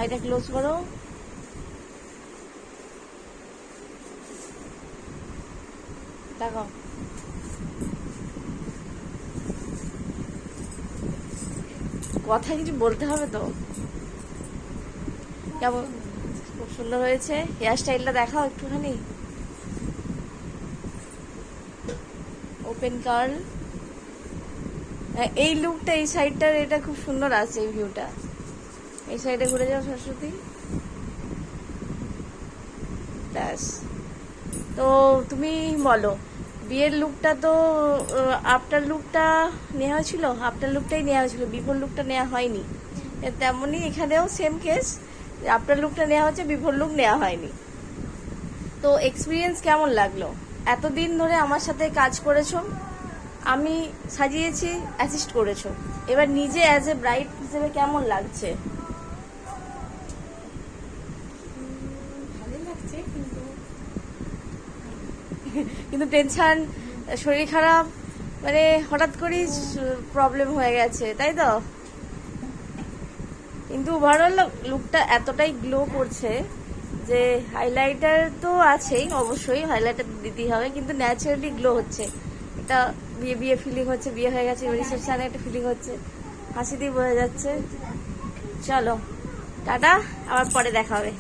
আইটা ক্লোজ করো। দেখো কথা কিছু বলতে হবে তো। কেমন, খুব সুন্দর হয়েছে। হেয়ার স্টাইলটা দেখাও একটুখানি। ওপেন কার্ল, এই লুকটা, এই সাইডটার এটা খুব সুন্দর আছে, এই ভিউটা। এই সাইডে ঘুরে যাও সরস্বতী। ব্যাস। তো তুমি বলো, বিয়ের লুকটা তো আফটার লুকটা নেওয়া হয়েছিল, আফটার লুকটাই নেওয়া হয়েছিল, বিফোর লুকটা নেওয়া হয়নি। তেমনই এখানেও সেম কেস, আফটার লুকটা নেওয়া হচ্ছে, বিফোর লুক নেওয়া হয়নি। তো এক্সপিরিয়েন্স কেমন লাগলো? এতদিন ধরে আমার সাথে কাজ করেছো, আমি সাজিয়েছি, অ্যাসিস্ট করেছো, এবার নিজে অ্যাজ এ ব্রাইড হিসেবে কেমন লাগছে? ভালোই লাগছে, কিন্তু টেনশন, শরীর খারাপ, মানে হঠাৎ করেই প্রবলেম হয়ে গেছে, তাই তো? কিন্তু ওভারঅল লুকটা এতটাই গ্লো করছে যে হাইলাইটার তো আছেই, অবশ্যই হাইলাইটার দিতেই হবে, কিন্তু ন্যাচারালি গ্লো হচ্ছে। এটা বিয়ে বিয়ে ফিলিং হচ্ছে, বিয়ে হয়ে গেছে, রিসেপশনে একটা ফিলিং হচ্ছে, হাসি দিয়ে বোঝা যাচ্ছে। চলো টাটা, আবার পরে দেখা হবে।